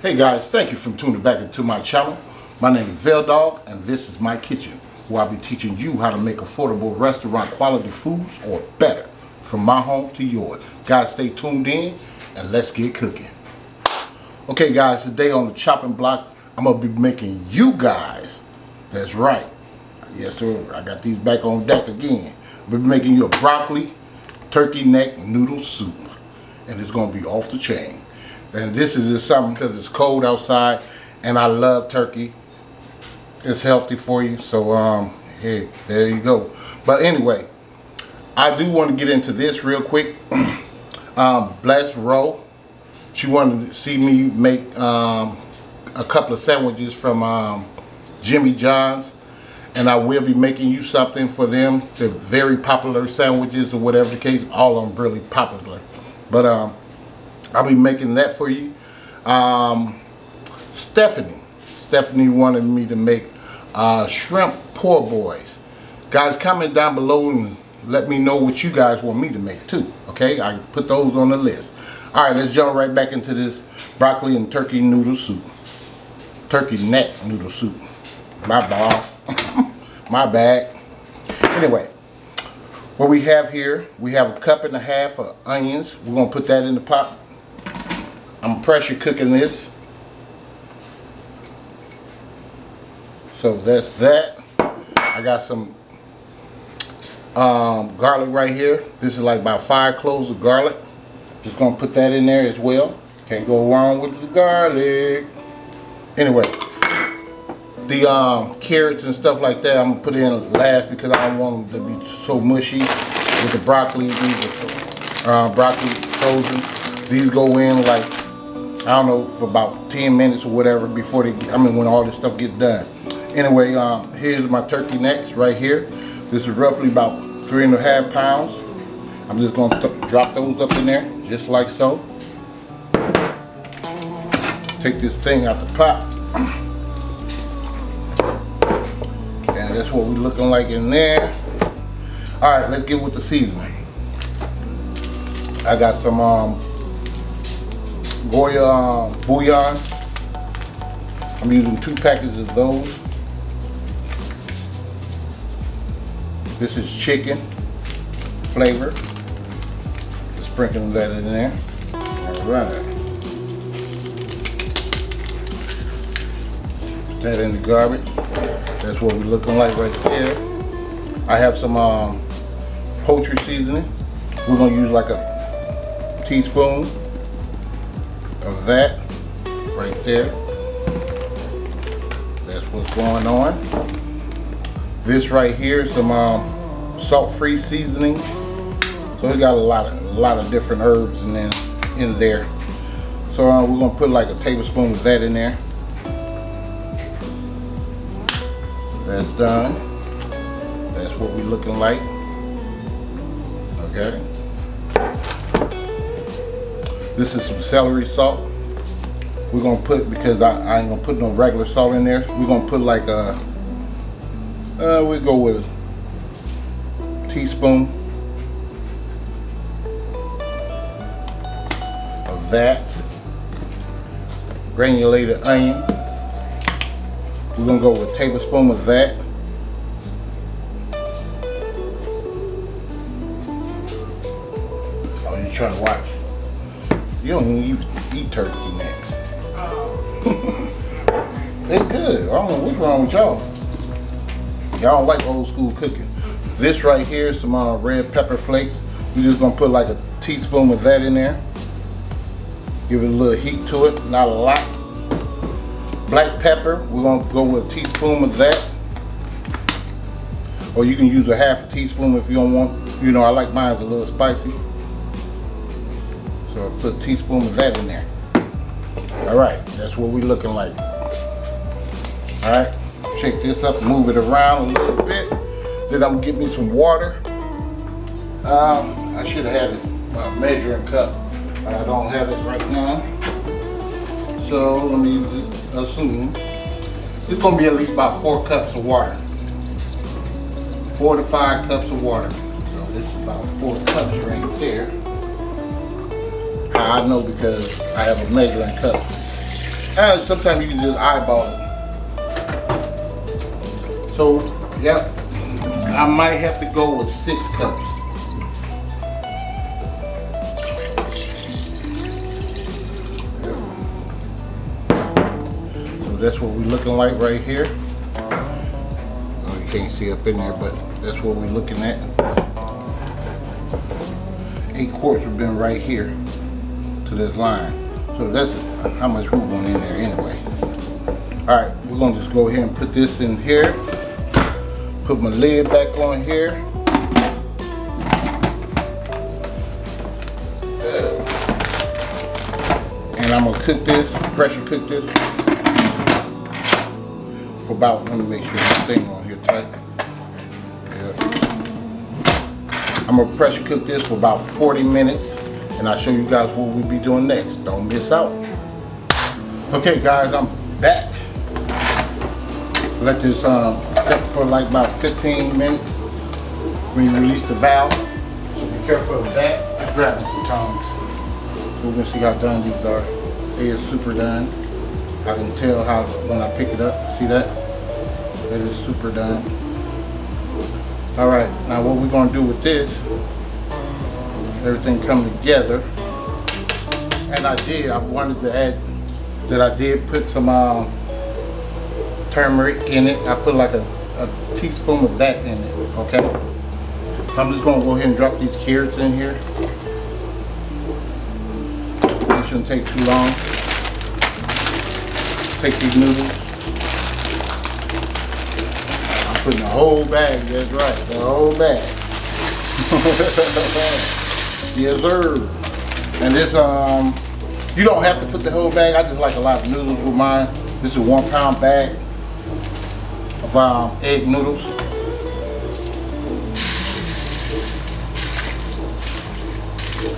Hey guys, thank you for tuning back into my channel. My name is VELDOGGS and this is my kitchen, where I'll be teaching you how to make affordable restaurant quality foods or better, from my home to yours. Guys, stay tuned in and let's get cooking. Okay guys, today on the chopping block, I'm going to be making you guys, that's right, yes sir, I got these back on deck again. I'll be making you a broccoli turkey neck noodle soup, and it's going to be off the chain. And this is just something because it's cold outside and I love turkey. It's healthy for you, so hey, there you go. But anyway, I do want to get into this real quick. Bless Roe, she wanted to see me make a couple of sandwiches from Jimmy John's, and I will be making you something for them. They're very popular sandwiches, or whatever the case. All of them really popular, but I'll be making that for you. Stephanie wanted me to make shrimp po' boys. Guys, comment down below and let me know what you guys want me to make too. Okay, I put those on the list. All right, let's jump right back into this broccoli and turkey noodle soup. Turkey neck noodle soup. My bad. My bad. Anyway, what we have here, we have 1.5 cups of onions. We're gonna put that in the pot. I'm pressure cooking this. So that's that. I got some garlic right here. This is like about 5 cloves of garlic. Just gonna put that in there as well. Can't go wrong with the garlic. Anyway, the carrots and stuff like that I'm gonna put in last because I don't want them to be so mushy with the broccoli. These are broccoli frozen. These go in like, I don't know, for about 10 minutes or whatever before they get, when all this stuff gets done. Anyway, here's my turkey necks right here. This is roughly about 3.5 pounds. I'm just going to drop those up in there, just like so. Take this thing out the pot. And that's what we're looking like in there. All right, let's get with the seasoning. I got some Goya bouillon. I'm using 2 packets of those. This is chicken flavor. Sprinkling that in there. All right. Put that in the garbage. That's what we're looking like right there. I have some poultry seasoning. We're gonna use like a teaspoon of that right there. That's what's going on. This right here is some salt-free seasoning. So we got a lot of different herbs in there. So we're gonna put like a tablespoon of that in there. That's done. That's what we're looking like. Okay. This is some celery salt. We're gonna put, because I ain't gonna put no regular salt in there, we're gonna put like a, we go with a teaspoon of that. Granulated onion. We're gonna go with a tablespoon of that. Oh, you trying to watch? You don't even eat turkey necks. They're good. I don't know what's wrong with y'all. Y'all don't like old school cooking. This right here is some red pepper flakes. We're just gonna put like a teaspoon of that in there. Give it a little heat to it, not a lot. Black pepper, we're gonna go with a teaspoon of that. Or you can use a half a teaspoon if you don't want, I like mine a little spicy. So I'll put a teaspoon of that in there. All right, that's what we're looking like. All right, shake this up, move it around a little bit. Then I'm gonna get me some water. I should have had a measuring cup, but I don't have it right now. So let me just assume it's gonna be at least about 4 cups of water. 4 to 5 cups of water. So this is about 4 cups right there. How I know, because I have a measuring cup. And sometimes you can just eyeball it. So, yep, I might have to go with 6 cups. So that's what we're looking like right here. Oh, you can't see up in there, but that's what we're looking at. 8 quarts have been right here to this line. So that's how much we're going in there anyway. All right, we're gonna just go ahead and put this in here. Put my lid back on here. And I'm gonna cook this, pressure cook this for about, let me make sure this thing on here tight. Yeah. I'm gonna pressure cook this for about 40 minutes and I'll show you guys what we'll be doing next. Don't miss out. Okay guys, I'm back. Let this set for like about 15 minutes when you release the valve. So be careful of that. I'm grabbing some tongs. So we're gonna see how done these are. They are super done. I can tell how when I pick it up. See that? That is super done. All right, now what we're gonna do with this, everything come together. And I wanted to add that I did put some turmeric in it. I put like a teaspoon of that in it, okay? So I'm just gonna go ahead and drop these carrots in here. It shouldn't take too long. Take these noodles. I'm putting the whole bag, that's right, the whole bag. Yes sir. And this, you don't have to put the whole bag. I just like a lot of noodles with mine. This is a 1 pound bag of egg noodles.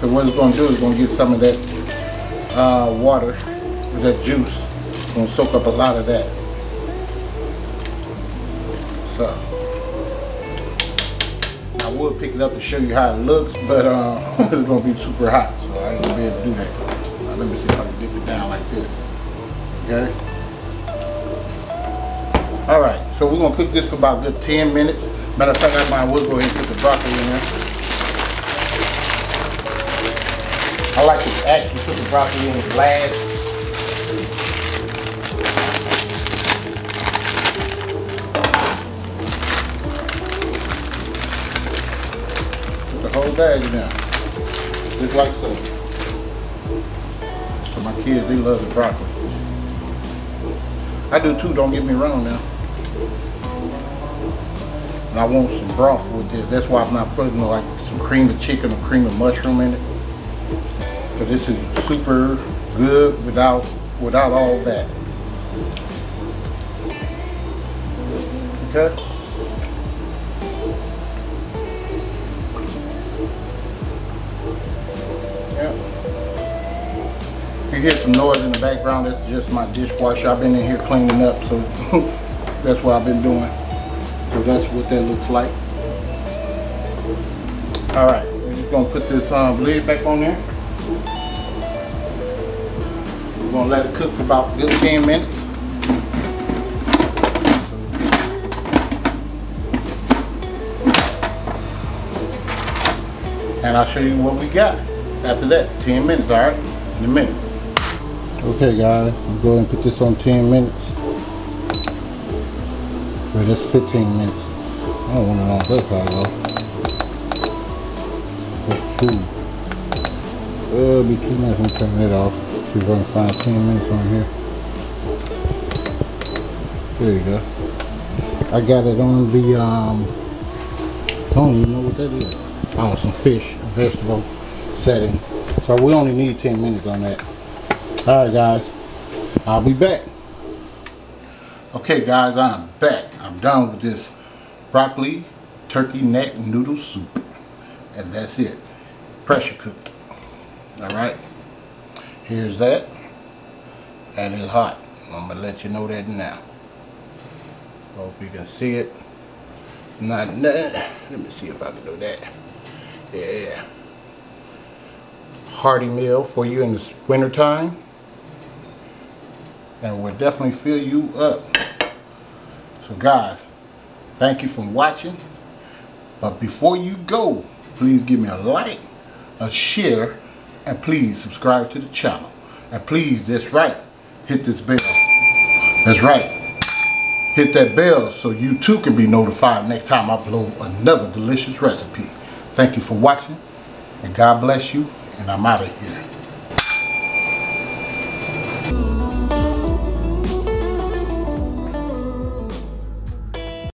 And what it's going to do is going to get some of that water, that juice. It's going to soak up a lot of that. So, I would pick it up to show you how it looks, but it's going to be super hot, so I ain't going to be able to do that. Now, let me see if I can dip it down like this. Okay? All right, so we're gonna cook this for about a good 10 minutes. Matter of fact, I might well go ahead and put the broccoli in there. I like to actually put the broccoli in the glass. Put the whole bag in there, just like so. So my kids, they love the broccoli. I do too, don't get me wrong now. And I want some broth with this. That's why I'm not putting like some cream of chicken or cream of mushroom in it. But this is super good without all that. Okay? Yeah. If you hear some noise in the background, that's just my dishwasher. I've been in here cleaning up, so that's what I've been doing. So that's what that looks like. All right, we're just gonna put this lid back on there. We're gonna let it cook for about a good 10 minutes. And I'll show you what we got after that. 10 minutes, all right? In a minute. Okay guys, I'm going to put this on 10 minutes. Well, that's 15 minutes. I don't want it on that side though. That's 2. It'll be 2 minutes. I'm turning it off. See if I can find 10 minutes on here. There you go. I got it on the, I don't even know what that is. Oh, some fish, vegetable setting. So we only need 10 minutes on that. Alright guys, I'll be back. Okay guys, I'm back. I'm done with this broccoli turkey neck noodle soup. And that's it. Pressure cooked. Alright. Here's that. And it's hot. I'm gonna let you know that now. Hope you can see it. Not let me see if I can do that. Yeah. Hearty meal for you in the winter time. and will definitely fill you up. So guys, thank you for watching. But before you go, please give me a like, a share, and please subscribe to the channel. And please, that's right, hit this bell. That's right. Hit that bell so you too can be notified next time I upload another delicious recipe. Thank you for watching, and God bless you, and I'm out of here.